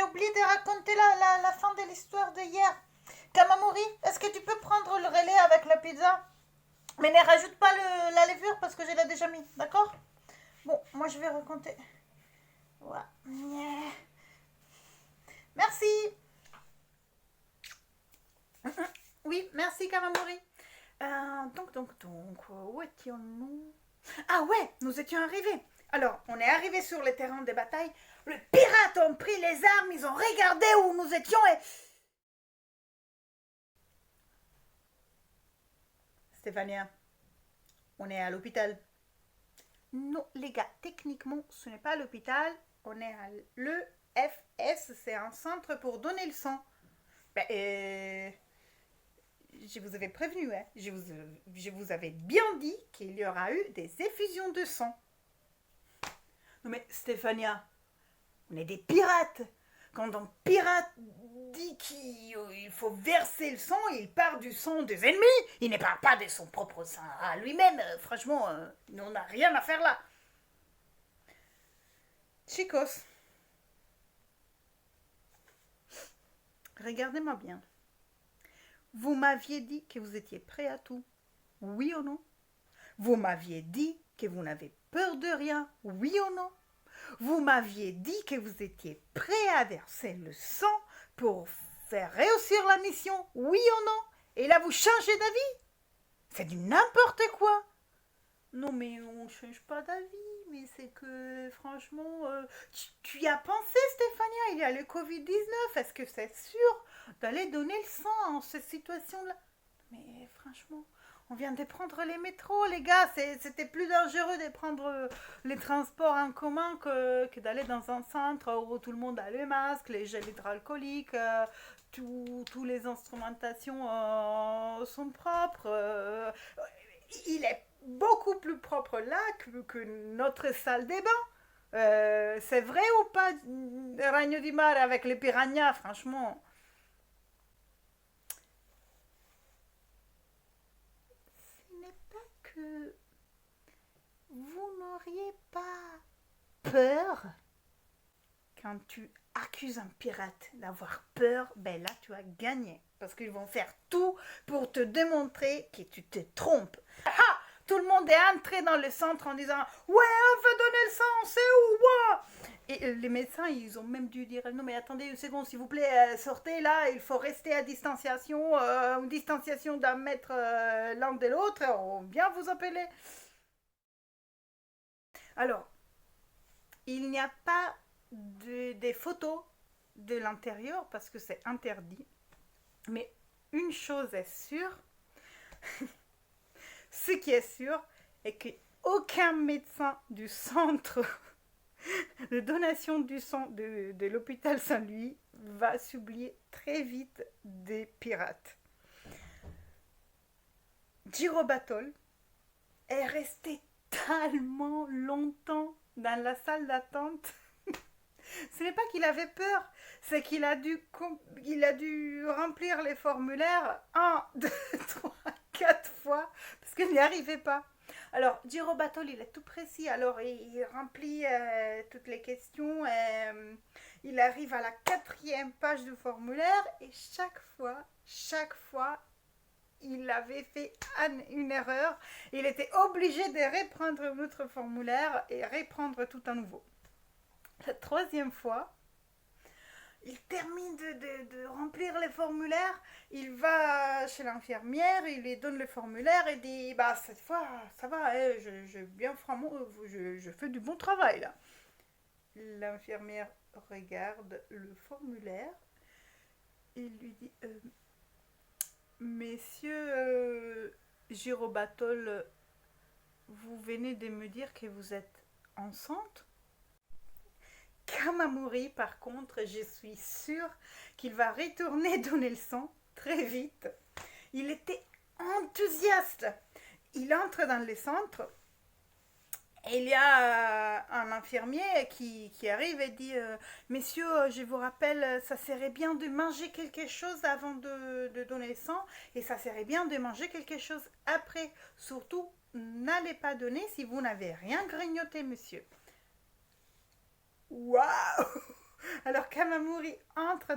oublié de raconter la fin de l'histoire de hier. Kamamori, est-ce que tu peux prendre le relais avec la pizza? Mais ne rajoute pas la levure parce que je l'ai déjà mis, d'accord? Bon, moi je vais raconter. Ouais. Merci. Oui, merci Kamamori. Donc, où étions-nous? Ah ouais, nous étions arrivés. Alors, on est arrivé sur le terrain de bataille. Les pirates ont pris les armes, ils ont regardé où nous étions et... Stéphania, on est à l'hôpital. Non, les gars, techniquement, ce n'est pas l'hôpital. On est à l'EFS, c'est un centre pour donner le sang. Ben, je vous avais prévenu, hein. Je vous avais bien dit qu'il y aura eu des effusions de sang. Non mais Stéphania, on est des pirates. Quand un pirate dit qu'il faut verser le sang, il part du sang des ennemis. Il ne parle pas de son propre sang à lui-même. Franchement, on n'a rien à faire là. Chicos, regardez-moi bien. Vous m'aviez dit que vous étiez prêts à tout. Oui ou non? Vous m'aviez dit que vous n'avez peur de rien. Oui ou non? Vous m'aviez dit que vous étiez prêt à verser le sang pour faire réussir la mission. Oui ou non? Et là, vous changez d'avis? C'est du n'importe quoi. Non, mais on ne change pas d'avis. Mais c'est que, franchement, tu y as pensé, Stéphania? Il y a le Covid-19. Est-ce que c'est sûr d'aller donner le sang en cette situation-là? Mais franchement, on vient de prendre les métros, les gars. C'était plus dangereux de prendre les transports en commun que d'aller dans un centre où tout le monde a le masque, les gels hydroalcooliques, tous les instrumentations sont propres. Il est beaucoup plus propre là que notre salle des bains. C'est vrai ou pas, Ragno di Mare avec les piranhas, franchement? Ce n'est pas que vous n'auriez pas peur quand tu accuses un pirate d'avoir peur. Ben là, tu as gagné parce qu'ils vont faire tout pour te démontrer que tu te trompes. Ah, tout le monde est entré dans le centre en disant ouais, on veut donner le sang, c'est où moi? Et les médecins, ils ont même dû dire non mais attendez une seconde s'il vous plaît, sortez là, il faut rester à distanciation, une distanciation d'un mètre l'un de l'autre, on vient vous appeler. Alors, il n'y a pas des photos de l'intérieur parce que c'est interdit. Mais une chose est sûre, ce qui est sûr est qu'aucun médecin du centre de donation du sang de l'hôpital Saint-Louis va s'oublier très vite des pirates. Giro Battle est resté tellement longtemps dans la salle d'attente. Ce n'est pas qu'il avait peur, c'est qu'il a dû remplir les formulaires 1, 2, 3, 4 fois parce qu'il n'y arrivait pas. Alors, Giro Battle, il est tout précis. Alors, il remplit toutes les questions. Il arrive à la 4e page du formulaire et chaque fois, il avait fait une erreur. Il était obligé de reprendre notre formulaire et reprendre tout à nouveau. La 3e fois, il termine de remplir les formulaires, il va chez l'infirmière, il lui donne le formulaire et dit bah cette fois ça va, je fais du bon travail là. L'infirmière regarde le formulaire et lui dit messieurs Girobatol, vous venez de me dire que vous êtes enceinte? Kamamori, par contre, je suis sûre qu'il va retourner donner le sang très vite. Il était enthousiaste. Il entre dans le centre et il y a un infirmier qui arrive et dit messieurs, je vous rappelle, ça serait bien de manger quelque chose avant de donner le sang et ça serait bien de manger quelque chose après. Surtout, n'allez pas donner si vous n'avez rien grignoté, monsieur. Waouh! Alors Kamamuri entre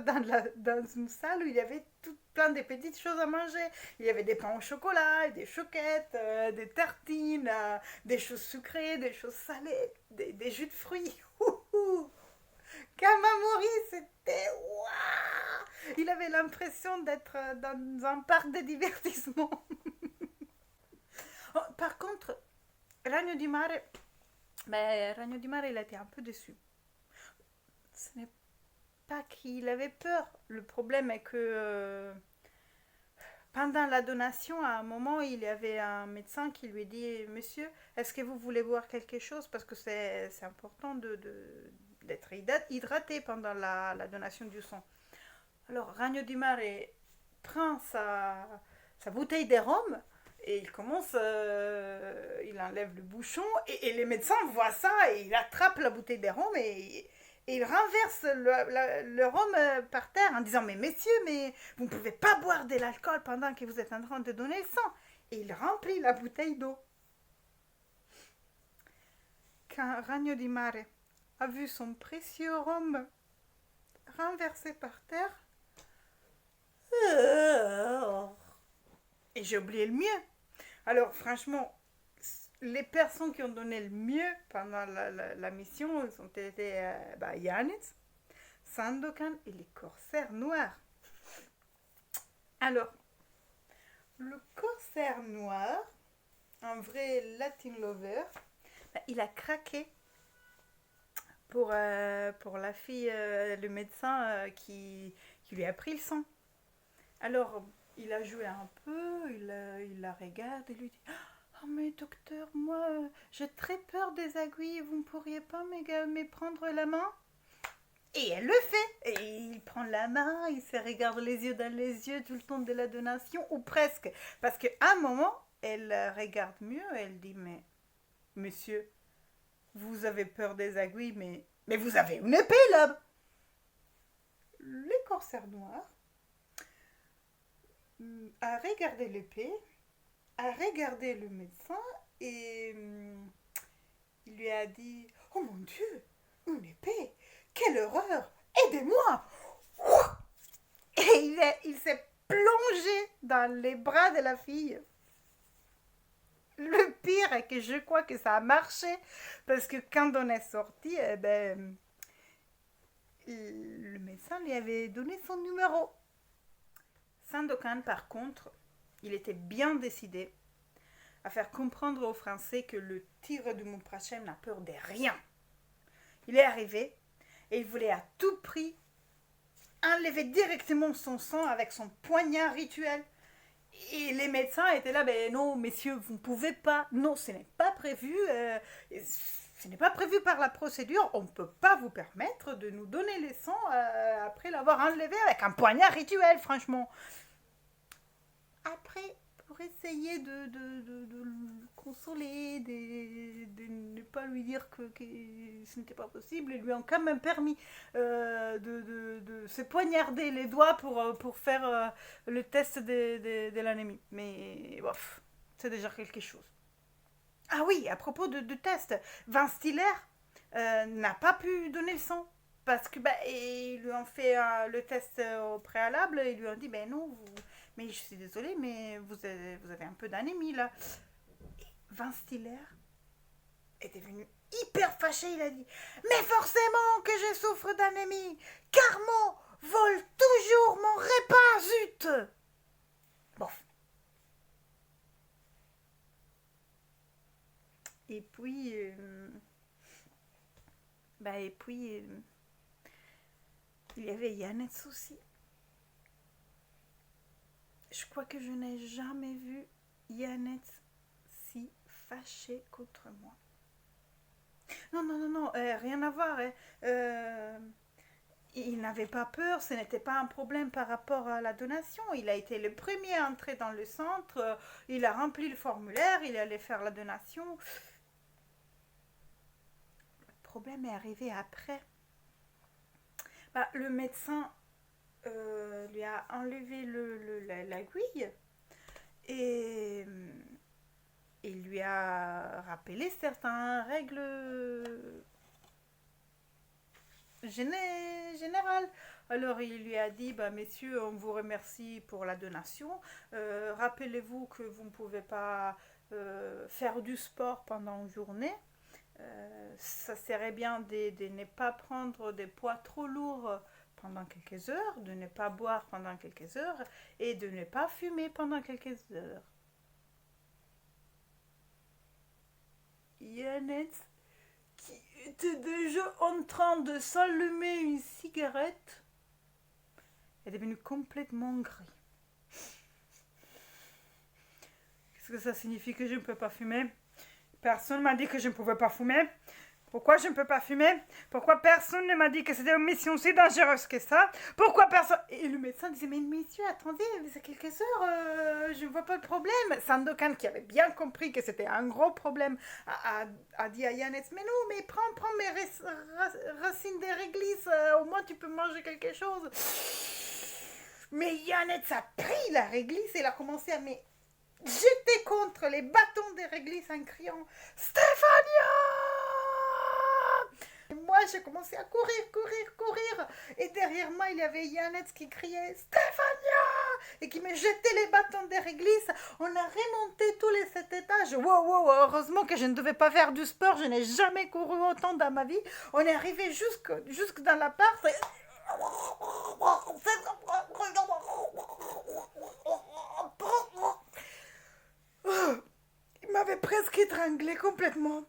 dans une salle où il y avait tout plein de petites choses à manger. Il y avait des pains au chocolat, des choquettes, des tartines, des choses sucrées, des choses salées, des jus de fruits. Kamamori, c'était waouh. Il avait l'impression d'être dans un parc de divertissement. Oh, par contre, Ragno di Mare, Ragno di Mare, il a été un peu déçu. Ce n'est pas qu'il avait peur. Le problème est que pendant la donation, à un moment, il y avait un médecin qui lui dit: Monsieur, est-ce que vous voulez boire quelque chose? Parce que c'est important d'être hydraté pendant la donation du sang. Alors, Ragno di Mare prend sa bouteille de rhum et il commence, il enlève le bouchon et les médecins voient ça et il attrape la bouteille de rhum et il renverse le rhum par terre en disant: mais messieurs, mais vous ne pouvez pas boire de l'alcool pendant que vous êtes en train de donner le sang. Et il remplit la bouteille d'eau. Quand Ragno di Mare a vu son précieux rhum renversé par terre, et j'ai oublié le mieux. Alors franchement, les personnes qui ont donné le mieux pendant la mission ont été Yannis, Sandokan et les corsaires noirs. Alors, le corsaire noir, un vrai Latin lover, il a craqué pour la fille, le médecin qui lui a pris le sang. Alors, il a joué un peu, il la regarde et lui dit: oh mais docteur, moi j'ai très peur des aiguilles, vous ne pourriez pas me prendre la main? Et elle le fait, et il prend la main, il se regarde les yeux dans les yeux tout le temps de la donation, ou presque, parce qu'à un moment, elle regarde mieux, elle dit: mais monsieur, vous avez peur des aiguilles, mais vous avez une épée là. Les corsaires noirs a regardé l'épée, a regardé le médecin et il lui a dit: oh mon Dieu, une épée, quelle horreur, aidez-moi. Et il s'est plongé dans les bras de la fille. Le pire est que je crois que ça a marché parce que quand on est sorti, le médecin lui avait donné son numéro. Sandokan, par contre, il était bien décidé à faire comprendre aux Français que le tigre du Mont Prachem n'a peur de rien. Il est arrivé et il voulait à tout prix enlever directement son sang avec son poignard rituel. Et les médecins étaient là: ben non, messieurs, vous ne pouvez pas. Non, ce n'est pas prévu. Ce n'est pas prévu par la procédure. On ne peut pas vous permettre de nous donner les sangs après l'avoir enlevé avec un poignard rituel, franchement. Après, pour essayer de le consoler, de ne pas lui dire que ce n'était pas possible, ils lui ont quand même permis de se poignarder les doigts pour faire le test de l'anémie. Mais bof, c'est déjà quelque chose. Ah oui, à propos de test, Vince Stiller n'a pas pu donner le sang. Parce que ils lui ont fait le test au préalable et ils lui ont dit: ben non, mais je suis désolée, mais vous avez un peu d'anémie là. Et Vince Stiller est devenu hyper fâché, il a dit: mais forcément que je souffre d'anémie, Carmo vole toujours mon repas, zut. Bon. Et puis, il y avait Yannis aussi. Je crois que je n'ai jamais vu Yannis si fâché contre moi. Non, rien à voir. Il n'avait pas peur, ce n'était pas un problème par rapport à la donation. Il a été le premier à entrer dans le centre, il a rempli le formulaire, il allait faire la donation. Le problème est arrivé après. Le médecin lui a enlevé l'aiguille et il lui a rappelé certaines règles général. Alors il lui a dit, bah, messieurs, on vous remercie pour la donation. Rappelez-vous que vous ne pouvez pas faire du sport pendant une journée. Ça serait bien de ne pas prendre des poids trop lourds pendant quelques heures, de ne pas boire pendant quelques heures et de ne pas fumer pendant quelques heures. Yannette, qui était déjà en train de s'allumer une cigarette, est devenue complètement gris. Qu'est-ce que ça signifie que je ne peux pas fumer? Personne m'a dit que je ne pouvais pas fumer. Pourquoi je ne peux pas fumer? Pourquoi personne ne m'a dit que c'était une mission si dangereuse que ça? Pourquoi personne... Et le médecin disait, mais monsieur, attendez, c'est quelques heures, je ne vois pas de problème. Sandokan, qui avait bien compris que c'était un gros problème, a dit à Yannette, mais non, mais prends mes racines de réglisse, au moins tu peux manger quelque chose. Mais Yannette a pris la réglisse et elle a commencé à jeter contre les bâtons de réglisse en criant, Stéphania! Et moi, j'ai commencé à courir. Et derrière moi, il y avait Yannette qui criait Stéphania et qui me jetait les bâtons de réglisse. On a remonté tous les 7 étages. Wow, heureusement que je ne devais pas faire du sport. Je n'ai jamais couru autant dans ma vie. On est arrivé jusque dans l'appart. Et... il m'avait presque étranglé complètement.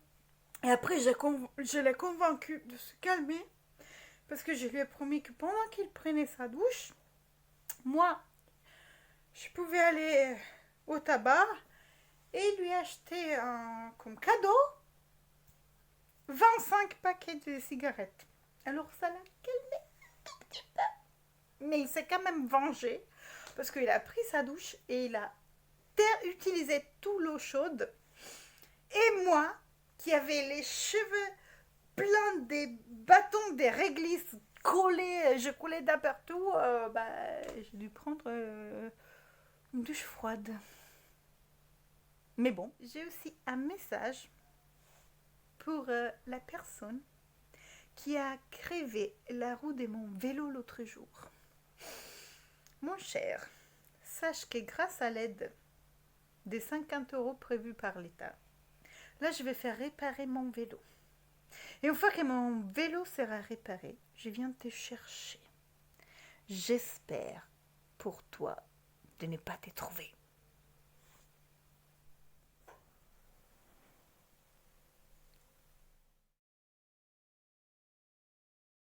Et après, je l'ai convaincu de se calmer parce que je lui ai promis que pendant qu'il prenait sa douche, moi, je pouvais aller au tabac et lui acheter comme cadeau 25 paquets de cigarettes. Alors ça l'a calmé un tout petit peu. Mais il s'est quand même vengé parce qu'il a pris sa douche et il a utilisé toute l'eau chaude. Et moi, qui avait les cheveux pleins des bâtons des réglisses collés, je coulais d'un partout, j'ai dû prendre une douche froide. Mais bon, j'ai aussi un message pour la personne qui a crevé la roue de mon vélo l'autre jour. Mon cher, sache que grâce à l'aide des 50 € prévus par l'État, là, je vais faire réparer mon vélo. Et une fois que mon vélo sera réparé, je viens te chercher. J'espère pour toi de ne pas te trouver.